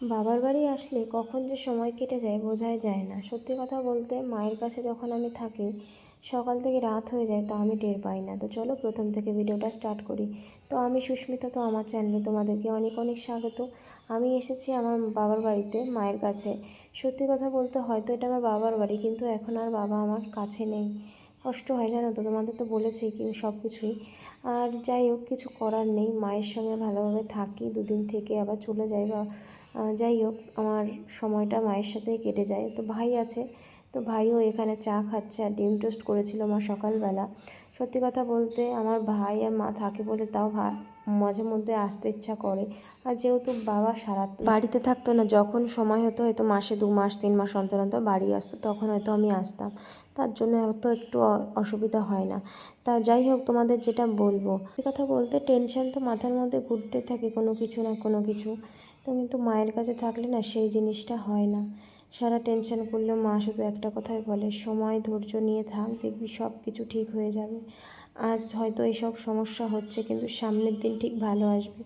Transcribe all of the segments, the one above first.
বাবার বাড়ি আসলে কখন যে সময় কেটে যায় বোঝাই যায় না। সত্যি কথা বলতে মায়ের কাছে যখন আমি থাকি সকাল থেকে রাত হয়ে যায় তা আমি টের পাই না। তো চলো প্রথম থেকে ভিডিওটা স্টার্ট করি। তো আমি সুস্মিতা, তো আমার চ্যানেলে তোমাদেরকে অনেক অনেক স্বাগত। আমি এসেছি আমার বাবার বাড়িতে মায়ের কাছে। সত্যি কথা বলতে হয়তো এটা আমার বাবার বাড়ি, কিন্তু এখন আর বাবা আমার কাছে নেই। কষ্ট হয় জানো তো, তোমাদের তো বলেছি কি সব কিছুই। আর যাই হোক, কিছু করার নেই, মায়ের সঙ্গে ভালোভাবে থাকি, দুদিন থেকে আবার চলে যাই। বা যাই হোক, আমার সময়টা মায়ের সাথেই কেটে যায়। তো ভাই আছে, তো ভাইও এখানে চা খাচ্ছে আর ডিম টোস্ট করেছিল মা সকালবেলা। সত্যি কথা বলতে আমার ভাই আর মা থাকে বলে তাও মাঝে মধ্যে আসতে ইচ্ছা করে। আর যেহেতু বাবা সারা বাড়িতে থাকতো না, যখন সময় হতো হয়তো মাসে 2 মাস 3 মাস অন্তর অন্তর বাড়ি আসতো, তখন হয়তো আমি আসতাম। তার জন্য হয়তো একটু অসুবিধা হয় না। তা যাই হোক, তোমাদের যেটা বলবো, সত্যি কথা বলতে টেনশন তো মাথার মধ্যে ঘুরতে থাকে কোনো কিছু না কোনো কিছু। তো কিন্তু মায়ের কাছে থাকলে না সেই জিনিসটা হয় না। সারা টেনশন করলেও মা শুধু একটা কথাই বলে, সময় ধৈর্য নিয়ে থাক, দেখবি সব কিছু ঠিক হয়ে যাবে। আজ হয়তো এইসব সমস্যা হচ্ছে, কিন্তু সামনের দিন ঠিক ভালো আসবে।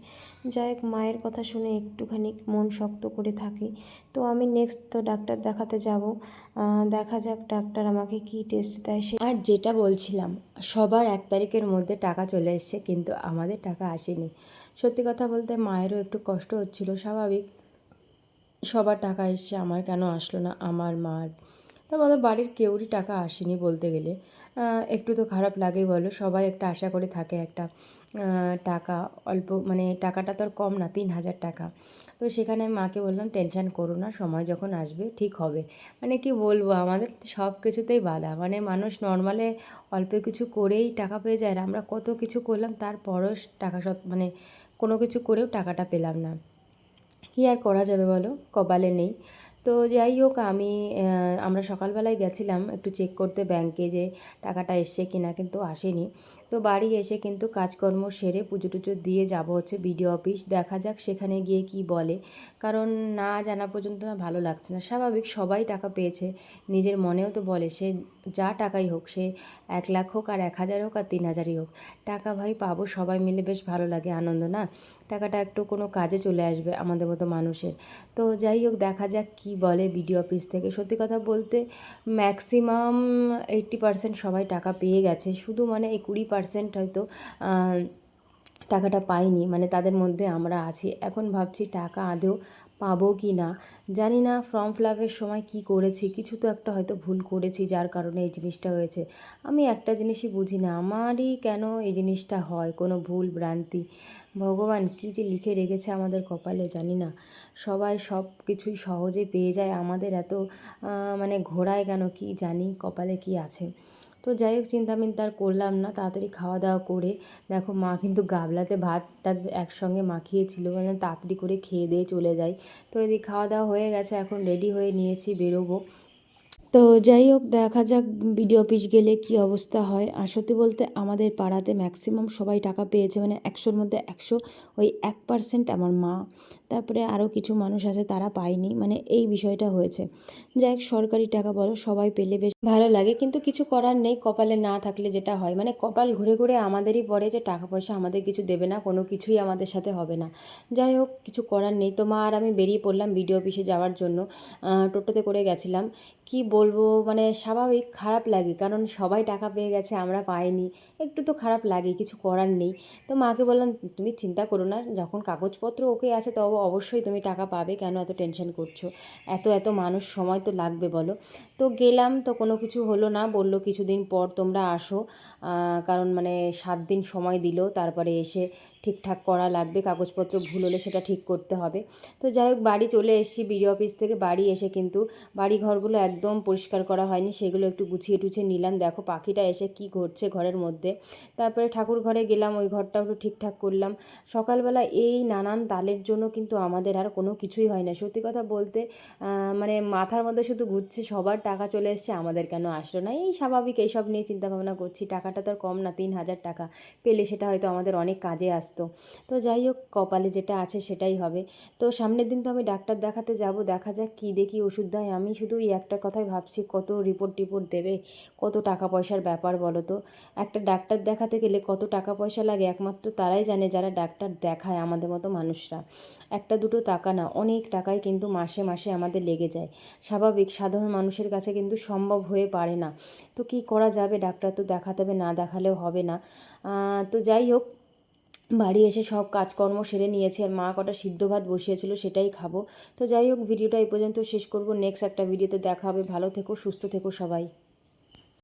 যাই হোক, মায়ের কথা শুনে একটুখানি মন শক্ত করে থাকি। তো আমি নেক্সট তো ডাক্তার দেখাতে যাব। দেখা যাক ডাক্তার আমাকে কী টেস্ট দেয়। আর যেটা বলছিলাম, সবার 1 তারিখের মধ্যে টাকা চলে এসছে, কিন্তু আমাদের টাকা আসেনি। সত্যি কথা বলতে মায়েরও একটু কষ্ট হচ্ছিল, স্বাভাবিক। সবার টাকা এসছে, আমার কেন আসলো না, আমার মার। তো আমাদের বাড়ির কেউরই টাকা আসেনি বলতে গেলে। একটু তো খারাপ লাগেই বলো, সবাই একটা আশা করে থাকে একটা টাকা। অল্প মানে টাকাটা তো আর কম না, 3,000 টাকা। তো সেখানে আমি মাকে বললাম, টেনশন করো না, সময় যখন আসবে ঠিক হবে। মানে কি বলবো, আমাদের সব কিছুতেই বাধা। মানে মানুষ নর্মালে অল্প কিছু করেই টাকা পেয়ে যায়, আর আমরা কত কিছু করলাম তারপরও টাকা মানে কোনো কিছু করেও টাকাটা পেলাম না। কী আর করা যাবে বলো, কপালে নেই। তো যাই হোক, আমরা সকালবেলায় গেছিলাম একটু চেক করতে ব্যাংকে যে টাকাটা এসছে কিনা, কিন্তু আসেনি। তো বাড়ি এসে কিন্তু কাজকর্ম সেরে পুজো টুজো দিয়ে যাব হচ্ছে বিডিও অফিস। দেখা যাক সেখানে গিয়ে কি বলে, কারণ না জানা পর্যন্ত না ভালো লাগছে না। স্বাভাবিক, সবাই টাকা পেয়েছে, নিজের মনেও তো বলে সে যা টাকাই হোক, সে 1 লাখ হোক আর 1,000 হোক আর 3,000ই হোক, টাকা ভাই পাবো, সবাই মিলে বেশ ভালো লাগে, আনন্দ না? টাকাটা একটু কোনো কাজে চলে আসবে আমাদের মতো মানুষের। তো যাই হোক, দেখা যাক কি বলে বিডিও অফিস থেকে। সত্যি কথা বলতে ম্যাক্সিমাম 80% সবাই টাকা পেয়ে গেছে, শুধু মানে এই 20% হয়তো টাকাটা পাইনি, মানে তাদের মধ্যে আমরা আছি। এখন ভাবছি টাকা আদৌ পাবো কি না জানি না। ফর্ম ফিল আপের সময় কী করেছি, কিছু তো একটা হয়তো ভুল করেছি, যার কারণে এই জিনিসটা হয়েছে। আমি একটা জিনিসই বুঝি না, আমারই কেন এই জিনিসটা হয়, কোনো ভুল ভ্রান্তি। ভগবান কী যে লিখে রেখেছে আমাদের কপালে জানি না। সবাই সব কিছুই সহজে পেয়ে যায়, আমাদের এত মানে ঘোরায় কেন কি জানি, কপালে কি আছে। তো যাই হোক, চিন্তা মিন্তা আর করলাম না, তাড়াতাড়ি খাওয়া দাওয়া করে, দেখো মা কিন্তু গাবলাতে ভাতটা একসঙ্গে মাখিয়েছিল, মানে তাড়াতাড়ি করে খেয়ে দিয়ে চলে যাই। তো এদিকে খাওয়া দাওয়া হয়ে গেছে, এখন রেডি হয়ে নিয়েছি, বেরোবো। তো যাই হোক, দেখা যাক বিডিও অফিস গেলে কি অবস্থা হয়। আর সত্যি বলতে আমাদের পাড়াতে ম্যাক্সিমাম সবাই টাকা পেয়েছে, মানে 100-র মধ্যে 100, ওই 1% আমার মা, তারপরে আরও কিছু মানুষ আছে তারা পায়নি, মানে এই বিষয়টা হয়েছে। যাই হোক, সরকারি টাকা বলো সবাই পেলে বেশ ভালো লাগে, কিন্তু কিছু করার নেই, কপালে না থাকলে যেটা হয়, মানে কপাল ঘুরে ঘুরে আমাদেরই পড়ে যে টাকা পয়সা আমাদের কিছু দেবে না, কোনো কিছুই আমাদের সাথে হবে না। যাই হোক, কিছু করার নেই। তো মা আর আমি বেরিয়ে পড়লাম বিডিও অফিসে যাওয়ার জন্য। টোটোতে করে গেছিলাম। কি বলবো, মানে স্বাভাবিক খারাপ লাগে, কারণ সবাই টাকা পেয়ে গেছে, আমরা পাইনি, একটু তো খারাপ লাগে, কিছু করার নেই। তো মাকে বললাম, তুমি চিন্তা করো না, যখন কাগজপত্র ওকে আছে তবে অবশ্যই তুমি টাকা পাবে, কেন এত টেনশন করছো, এত এত মানুষ, সময় তো লাগবে বলো। তো গেলাম, তো কোনো কিছু হলো না, বললো কিছুদিন পর তোমরা আসো, কারণ মানে 7 দিন সময় দিল, তারপরে এসে ঠিকঠাক করা লাগবে, কাগজপত্র ভুল হলে সেটা ঠিক করতে হবে। তো যাই হোক, বাড়ি চলে এসেছি বিডিও অফিস থেকে। বাড়ি এসে কিন্তু বাড়ি ঘরগুলো একদম পরিষ্কার করা হয়নি, সেগুলো একটু গুছিয়ে টুছিয়ে নিলাম। দেখো পাখিটা এসে কি করছে ঘরের মধ্যে। তারপরে ঠাকুর ঘরে গেলাম, ওই ঘরটাও একটু ঠিকঠাক করলাম। সকালবেলা এই নানান তালের জন্য কিন্তু আমাদের আর কোনো কিছুই হয় না, সত্যি কথা বলতে। মানে মাথার মধ্যে শুধু ঘুরছে, সবার টাকা চলে এসছে, আমাদের কেন আসলো না, এই স্বাভাবিক এইসব নিয়ে চিন্তাভাবনা করছি। টাকাটা তো আর কম না, 3,000 টাকা পেলে সেটা হয়তো আমাদের অনেক কাজে আসতো। তো যাই হোক, কপালে যেটা আছে সেটাই হবে। তো সামনের দিন তো আমি ডাক্তার দেখাতে যাব, দেখা যাক কী দেখি ওষুধ দেয়। আমি শুধু এই একটা কথাই ভাবছি, কত রিপোর্ট টিপোর্ট দেবে, কত টাকা পয়সার ব্যাপার বলো তো। একটা ডাক্তার দেখাতে গেলে কত টাকা পয়সা লাগে একমাত্র তারাই জানে যারা ডাক্তার দেখায়, আমাদের মতো মানুষরা। একটা দুটো টাকা না, অনেক টাকাই কিন্তু মাসে মাসে আমাদের লেগে যায়। স্বাভাবিক, সাধারণ মানুষের কাছে কিন্তু সম্ভব হয়ে পারে না। তো কী করা যাবে, ডাক্তার তো দেখাতে হবে, না দেখালেও হবে না। তো যাই হোক, বাড়ি এসে সব কাজকর্ম সেরে নিয়েছি, আর মা কটা সিদ্ধ ভাত বসিয়েছিল সেটাই খাবো। তো যাই হোক, ভিডিওটা এই পর্যন্ত শেষ করব। নেক্সট একটা ভিডিওতে দেখা হবে। ভালো থেকো, সুস্থ থেকো সবাই।